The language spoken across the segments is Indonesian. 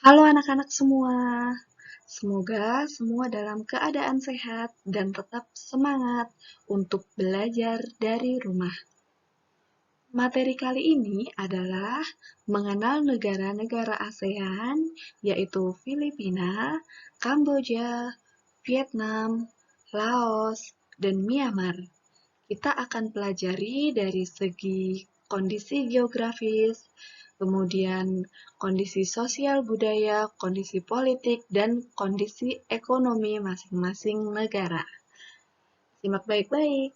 Halo anak-anak semua, semoga semua dalam keadaan sehat dan tetap semangat untuk belajar dari rumah. Materi kali ini adalah mengenal negara-negara ASEAN, yaitu Filipina, Kamboja, Vietnam, Laos, dan Myanmar. Kita akan pelajari dari segi kondisi geografis, kemudian kondisi sosial budaya, kondisi politik, dan kondisi ekonomi masing-masing negara. Simak baik-baik.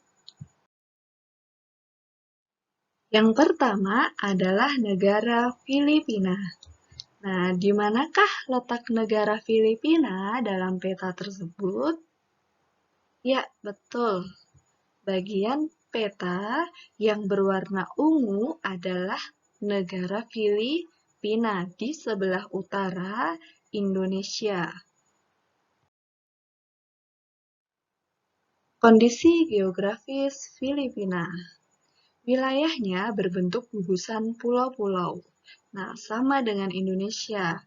Yang pertama adalah negara Filipina. Nah, di manakah letak negara Filipina dalam peta tersebut? Ya, betul. Bagian peta yang berwarna ungu adalah negara Filipina di sebelah utara Indonesia. Kondisi geografis Filipina. Wilayahnya berbentuk gugusan pulau-pulau. Nah, sama dengan Indonesia,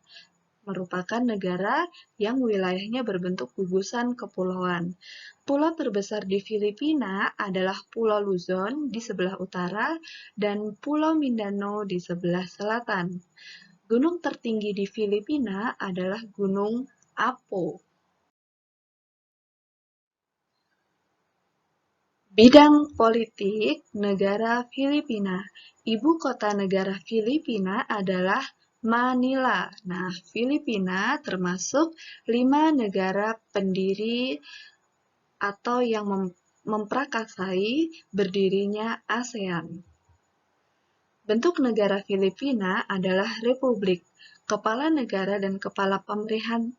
merupakan negara yang wilayahnya berbentuk gugusan kepulauan. Pulau terbesar di Filipina adalah Pulau Luzon di sebelah utara dan Pulau Mindanao di sebelah selatan. Gunung tertinggi di Filipina adalah Gunung Apo. Bidang politik negara Filipina. Ibu kota negara Filipina adalah Manila. Nah, Filipina termasuk 5 negara pendiri atau yang memprakarsai berdirinya ASEAN. Bentuk negara Filipina adalah republik. Kepala negara dan kepala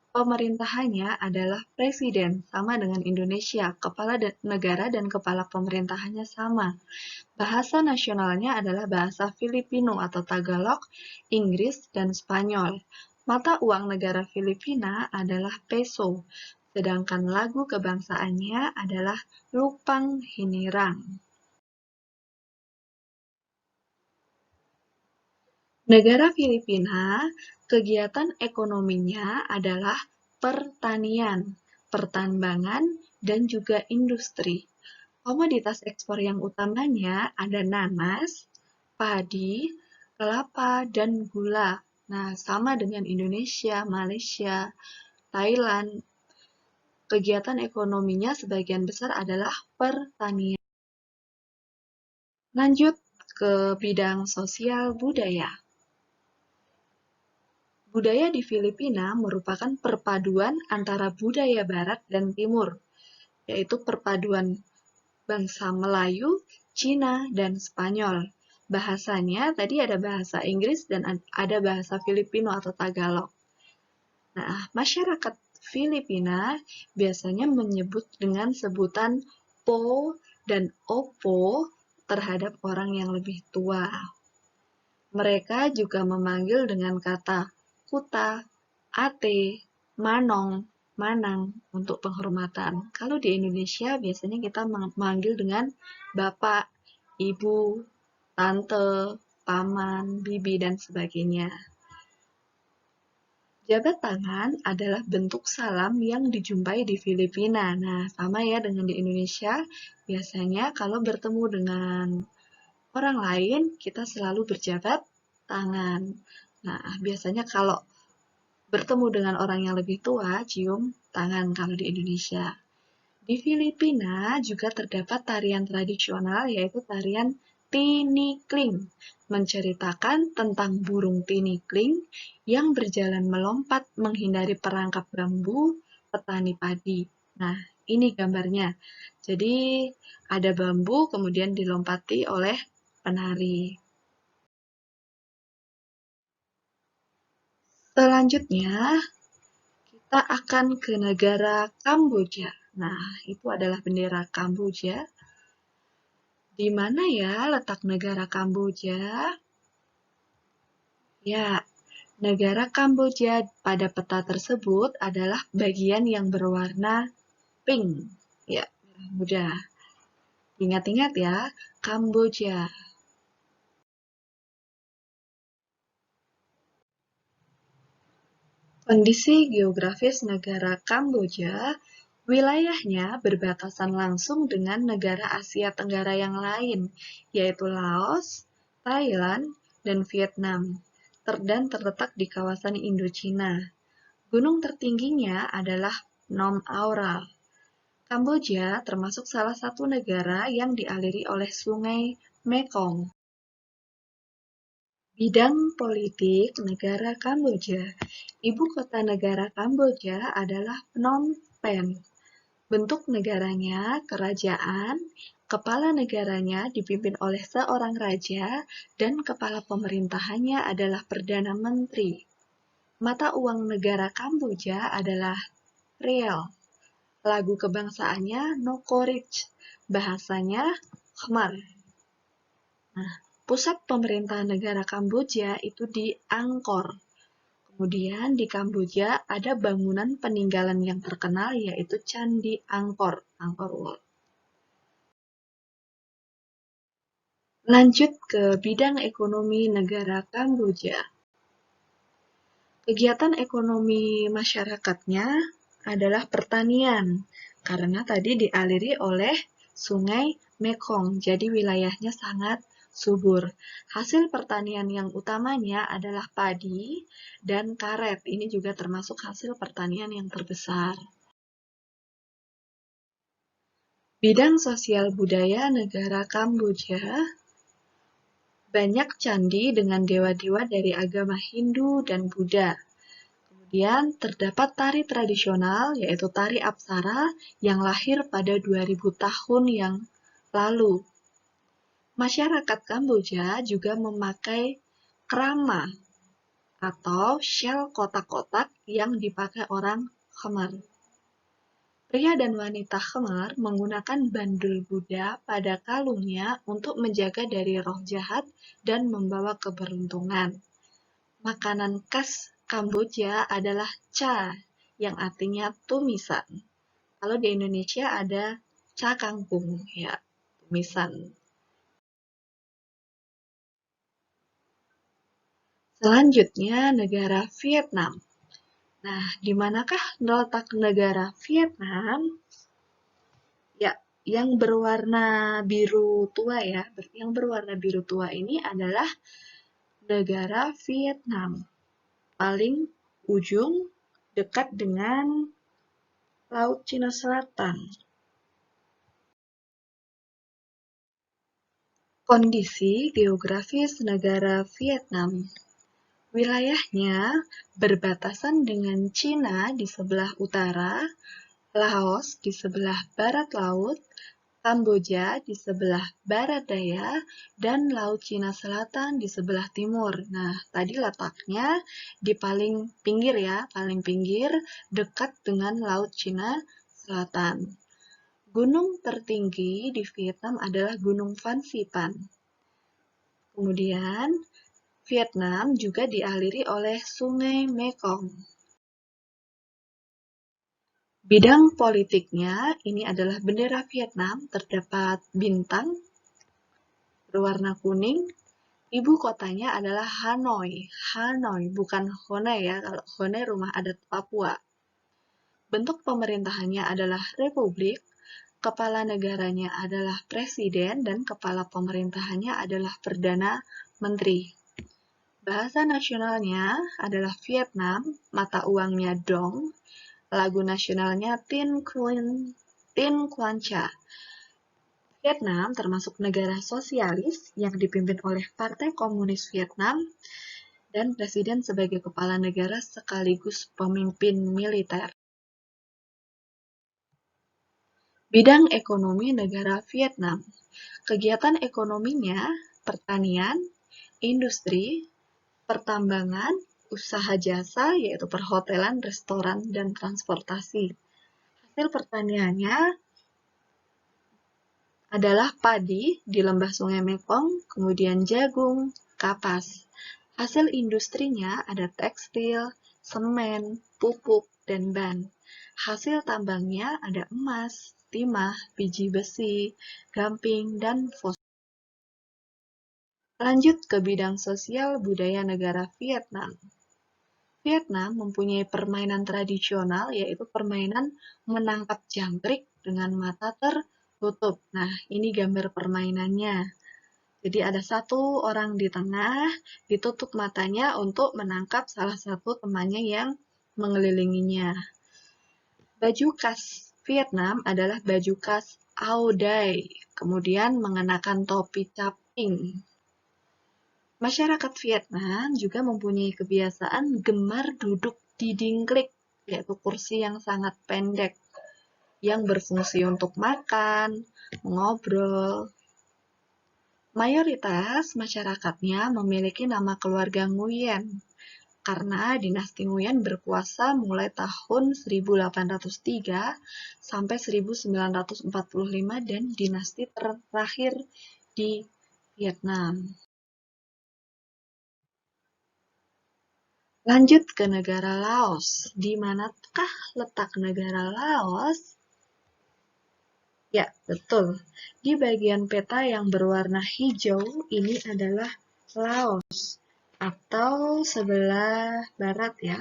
pemerintahannya adalah presiden, sama dengan Indonesia. Kepala negara dan kepala pemerintahannya sama. Bahasa nasionalnya adalah bahasa Filipino atau Tagalog, Inggris, dan Spanyol. Mata uang negara Filipina adalah peso, sedangkan lagu kebangsaannya adalah Lupang Hinirang. Negara Filipina, kegiatan ekonominya adalah pertanian, pertambangan, dan juga industri. Komoditas ekspor yang utamanya ada nanas, padi, kelapa, dan gula. Nah, sama dengan Indonesia, Malaysia, Thailand, kegiatan ekonominya sebagian besar adalah pertanian. Lanjut ke bidang sosial budaya. Budaya di Filipina merupakan perpaduan antara budaya Barat dan Timur, yaitu perpaduan bangsa Melayu, Cina, dan Spanyol. Bahasanya tadi ada bahasa Inggris dan ada bahasa Filipino atau Tagalog. Nah, masyarakat Filipina biasanya menyebut dengan sebutan po dan opo terhadap orang yang lebih tua. Mereka juga memanggil dengan kata kuta, ate, manong, manang untuk penghormatan. Kalau di Indonesia biasanya kita memanggil dengan bapak, ibu, tante, paman, bibi, dan sebagainya. Jabat tangan adalah bentuk salam yang dijumpai di Filipina. Nah, sama ya dengan di Indonesia. Biasanya kalau bertemu dengan orang lain, kita selalu berjabat tangan. Nah, biasanya kalau bertemu dengan orang yang lebih tua, cium tangan kalau di Indonesia. Di Filipina juga terdapat tarian tradisional yaitu tarian tinikling, menceritakan tentang burung tinikling yang berjalan melompat menghindari perangkap bambu petani padi. Nah, ini gambarnya. Jadi ada bambu kemudian dilompati oleh penari. Selanjutnya, kita akan ke negara Kamboja. Nah, itu adalah bendera Kamboja. Di mana ya letak negara Kamboja? Ya, negara Kamboja pada peta tersebut adalah bagian yang berwarna pink. Ya, mudah. Ingat-ingat ya, Kamboja. Kondisi geografis negara Kamboja, wilayahnya berbatasan langsung dengan negara Asia Tenggara yang lain, yaitu Laos, Thailand, dan Vietnam, dan terletak di kawasan Indochina. Gunung tertingginya adalah Phnom Aural. Kamboja termasuk salah satu negara yang dialiri oleh Sungai Mekong. Bidang politik negara Kamboja. Ibu kota negara Kamboja adalah Phnom Penh. Bentuk negaranya kerajaan, kepala negaranya dipimpin oleh seorang raja, dan kepala pemerintahannya adalah Perdana Menteri. Mata uang negara Kamboja adalah riel. Lagu kebangsaannya Nokorich, bahasanya Khmer. Nah, pusat pemerintahan negara Kamboja itu di Angkor. Kemudian di Kamboja ada bangunan peninggalan yang terkenal yaitu Candi Angkor, Angkor Wat. Lanjut ke bidang ekonomi negara Kamboja. Kegiatan ekonomi masyarakatnya adalah pertanian, karena tadi dialiri oleh Sungai Mekong, jadi wilayahnya sangat subur. Hasil pertanian yang utamanya adalah padi dan karet. Ini juga termasuk hasil pertanian yang terbesar. Bidang sosial budaya negara Kamboja, banyak candi dengan dewa-dewa dari agama Hindu dan Buddha. Kemudian terdapat tari tradisional, yaitu tari Apsara yang lahir pada 2000 tahun yang lalu. Masyarakat Kamboja juga memakai krama atau shell kotak-kotak yang dipakai orang Khmer. Pria dan wanita Khmer menggunakan bandul Buddha pada kalungnya untuk menjaga dari roh jahat dan membawa keberuntungan. Makanan khas Kamboja adalah cha, yang artinya tumisan. Kalau di Indonesia ada cha kangkung, ya, tumisan. Selanjutnya, negara Vietnam. Nah, di manakah letak negara Vietnam? Ya, yang berwarna biru tua ya. Yang berwarna biru tua ini adalah negara Vietnam. Paling ujung dekat dengan Laut Cina Selatan. Kondisi geografis negara Vietnam. Wilayahnya berbatasan dengan Cina di sebelah utara, Laos di sebelah barat laut, Kamboja di sebelah barat daya, dan Laut Cina Selatan di sebelah timur. Nah, tadi letaknya di paling pinggir ya, paling pinggir dekat dengan Laut Cina Selatan. Gunung tertinggi di Vietnam adalah Gunung Phan Xipang. Kemudian, Vietnam juga dialiri oleh Sungai Mekong. Bidang politiknya, ini adalah bendera Vietnam, terdapat bintang berwarna kuning. Ibu kotanya adalah Hanoi. Hanoi, bukan Hone ya, kalau Hone rumah adat Papua. Bentuk pemerintahannya adalah republik, kepala negaranya adalah presiden, dan kepala pemerintahannya adalah perdana menteri. Bahasa nasionalnya adalah Vietnam, mata uangnya Dong, lagu nasionalnya Tin Quan Cha. Vietnam termasuk negara sosialis yang dipimpin oleh Partai Komunis Vietnam dan presiden sebagai kepala negara sekaligus pemimpin militer. Bidang ekonomi negara Vietnam. Kegiatan ekonominya pertanian, industri, pertambangan, usaha jasa yaitu perhotelan, restoran, dan transportasi. Hasil pertaniannya adalah padi di lembah Sungai Mekong, kemudian jagung, kapas. Hasil industrinya ada tekstil, semen, pupuk, dan ban. Hasil tambangnya ada emas, timah, biji besi, gamping, dan fosfor. Lanjut ke bidang sosial budaya negara Vietnam. Vietnam mempunyai permainan tradisional, yaitu permainan menangkap jangkrik dengan mata tertutup. Nah, ini gambar permainannya. Jadi ada satu orang di tengah, ditutup matanya untuk menangkap salah satu temannya yang mengelilinginya. Baju khas Vietnam adalah baju khas Ao Dai, kemudian mengenakan topi caping. Masyarakat Vietnam juga mempunyai kebiasaan gemar duduk di dingklik, yaitu kursi yang sangat pendek, yang berfungsi untuk makan, mengobrol. Mayoritas masyarakatnya memiliki nama keluarga Nguyen, karena dinasti Nguyen berkuasa mulai tahun 1803 sampai 1945 dan dinasti terakhir di Vietnam. Lanjut ke negara Laos. Di manakah letak negara Laos? Ya, betul. Di bagian peta yang berwarna hijau, ini adalah Laos, atau sebelah barat ya.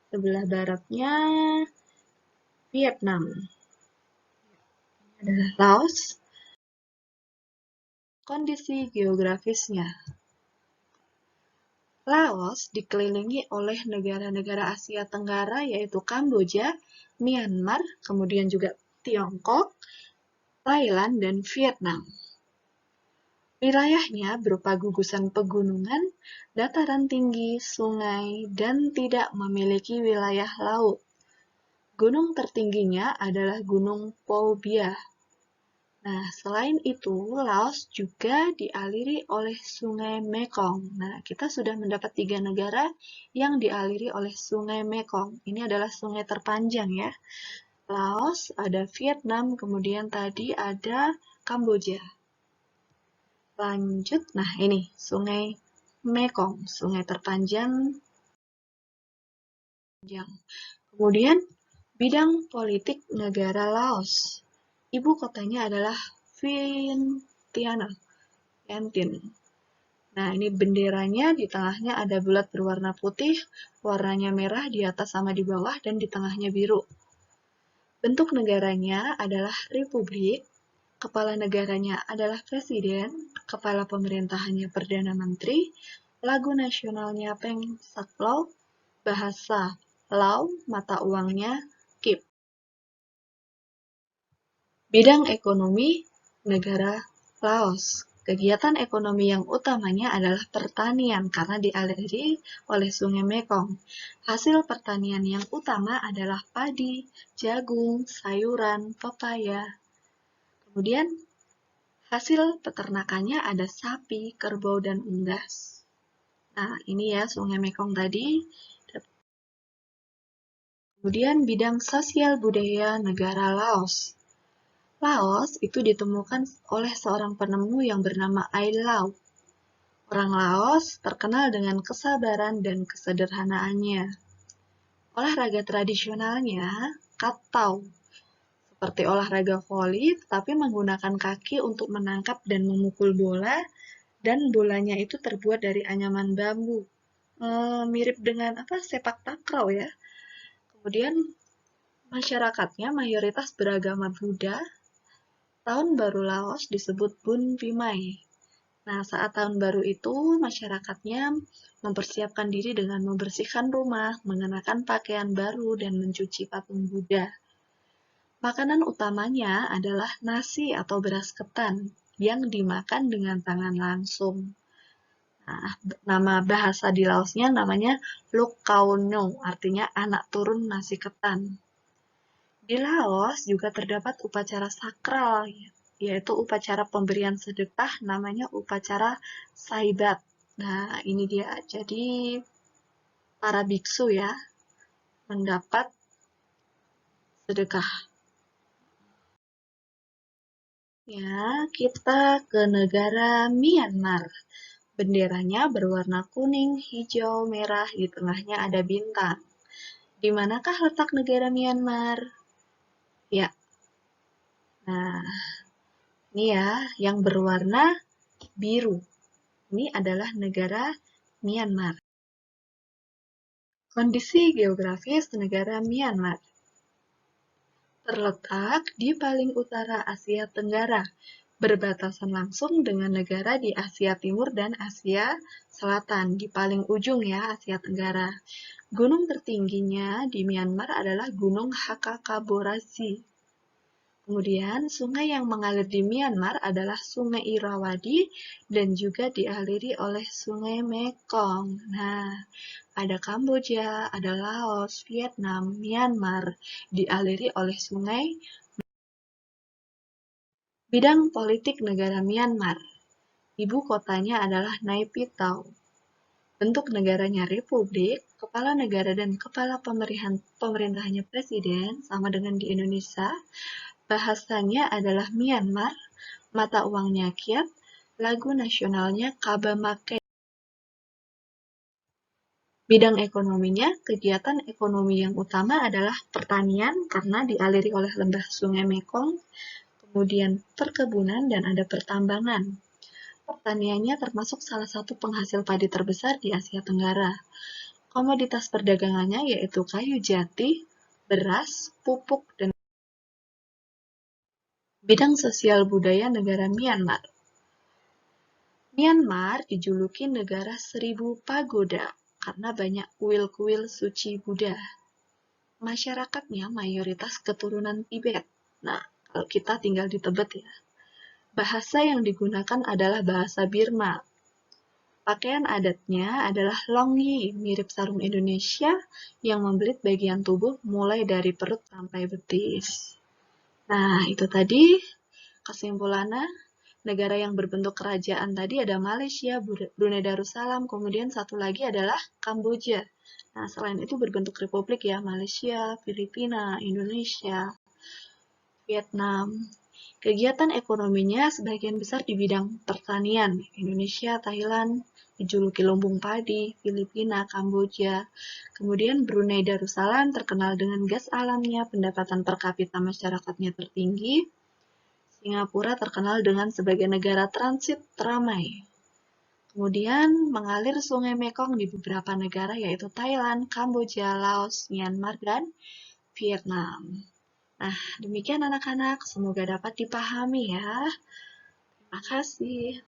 Sebelah baratnya Vietnam. Ini adalah Laos. Kondisi geografisnya. Laos dikelilingi oleh negara-negara Asia Tenggara yaitu Kamboja, Myanmar, kemudian juga Tiongkok, Thailand, dan Vietnam. Wilayahnya berupa gugusan pegunungan, dataran tinggi, sungai, dan tidak memiliki wilayah laut. Gunung tertingginya adalah Gunung Pho Bia. Nah, selain itu, Laos juga dialiri oleh Sungai Mekong. Nah, kita sudah mendapat 3 negara yang dialiri oleh Sungai Mekong. Ini adalah sungai terpanjang ya. Laos, ada Vietnam, kemudian tadi ada Kamboja. Lanjut, nah ini Sungai Mekong, sungai terpanjang. Kemudian, bidang politik negara Laos. Ibu kotanya adalah Vientiane. Nah, ini benderanya, di tengahnya ada bulat berwarna putih, warnanya merah di atas sama di bawah, dan di tengahnya biru. Bentuk negaranya adalah republik, kepala negaranya adalah presiden, kepala pemerintahannya perdana menteri, lagu nasionalnya Peng Saklao, bahasa Lao, mata uangnya Kip. Bidang ekonomi negara Laos. Kegiatan ekonomi yang utamanya adalah pertanian karena dialiri oleh Sungai Mekong. Hasil pertanian yang utama adalah padi, jagung, sayuran, pepaya. Kemudian hasil peternakannya ada sapi, kerbau, dan unggas. Nah, ini ya Sungai Mekong tadi. Kemudian bidang sosial budaya negara Laos. Laos itu ditemukan oleh seorang penemu yang bernama Ai Lau. Orang Laos terkenal dengan kesabaran dan kesederhanaannya. Olahraga tradisionalnya Kat Tao, seperti olahraga voli, tapi menggunakan kaki untuk menangkap dan memukul bola, dan bolanya itu terbuat dari anyaman bambu. Mirip dengan sepak takraw ya. Kemudian masyarakatnya mayoritas beragama Buddha. Tahun baru Laos disebut Bun Pimay. Nah, saat tahun baru itu, masyarakatnya mempersiapkan diri dengan membersihkan rumah, mengenakan pakaian baru, dan mencuci patung Buddha. Makanan utamanya adalah nasi atau beras ketan yang dimakan dengan tangan langsung. Nah, nama bahasa di Laosnya namanya Luk Khao No, artinya anak turun nasi ketan. Di Laos juga terdapat upacara sakral, yaitu upacara pemberian sedekah namanya upacara Saibat. Nah, ini dia. Jadi, para biksu ya, mendapat sedekah. Ya, kita ke negara Myanmar. Benderanya berwarna kuning, hijau, merah, di tengahnya ada bintang. Di manakah letak negara Myanmar? Ya. Nah, ini ya, yang berwarna biru. Ini adalah negara Myanmar. Kondisi geografis negara Myanmar terletak di paling utara Asia Tenggara, berbatasan langsung dengan negara di Asia Timur dan Asia Selatan, di paling ujung ya Asia Tenggara. Gunung tertingginya di Myanmar adalah Gunung Hakakaborazi. Kemudian, sungai yang mengalir di Myanmar adalah Sungai Irrawaddy dan juga dialiri oleh Sungai Mekong. Nah, ada Kamboja, ada Laos, Vietnam, Myanmar, dialiri oleh sungai. Bidang politik negara Myanmar. Ibu kotanya adalah Naypyidaw. Bentuk negaranya republik, kepala negara dan kepala pemerintahnya presiden, sama dengan di Indonesia. Bahasanya adalah Myanmar, mata uangnya Kyat, lagu nasionalnya Kabamake. Bidang ekonominya, kegiatan ekonomi yang utama adalah pertanian karena dialiri oleh lembah Sungai Mekong, kemudian perkebunan dan ada pertambangan. Pertaniannya termasuk salah satu penghasil padi terbesar di Asia Tenggara. Komoditas perdagangannya yaitu kayu jati, beras, pupuk, dan bidang sosial budaya negara Myanmar. Myanmar dijuluki negara 1000 pagoda karena banyak kuil-kuil suci Buddha. Masyarakatnya mayoritas keturunan Tibet. Nah, kalau kita tinggal di Tibet ya. Bahasa yang digunakan adalah bahasa Birma. Pakaian adatnya adalah longyi, mirip sarung Indonesia yang membelit bagian tubuh mulai dari perut sampai betis. Nah, itu tadi kesimpulannya. Negara yang berbentuk kerajaan tadi ada Malaysia, Brunei Darussalam, kemudian satu lagi adalah Kamboja. Nah, selain itu berbentuk republik ya, Malaysia, Filipina, Indonesia, Vietnam. Kegiatan ekonominya sebagian besar di bidang pertanian. Indonesia, Thailand, dijuluki lumbung padi, Filipina, Kamboja. Kemudian Brunei Darussalam terkenal dengan gas alamnya, pendapatan per kapita masyarakatnya tertinggi. Singapura terkenal dengan sebagai negara transit teramai. Kemudian mengalir Sungai Mekong di beberapa negara yaitu Thailand, Kamboja, Laos, Myanmar, dan Vietnam. Nah, demikian anak-anak, semoga dapat dipahami ya. Terima kasih.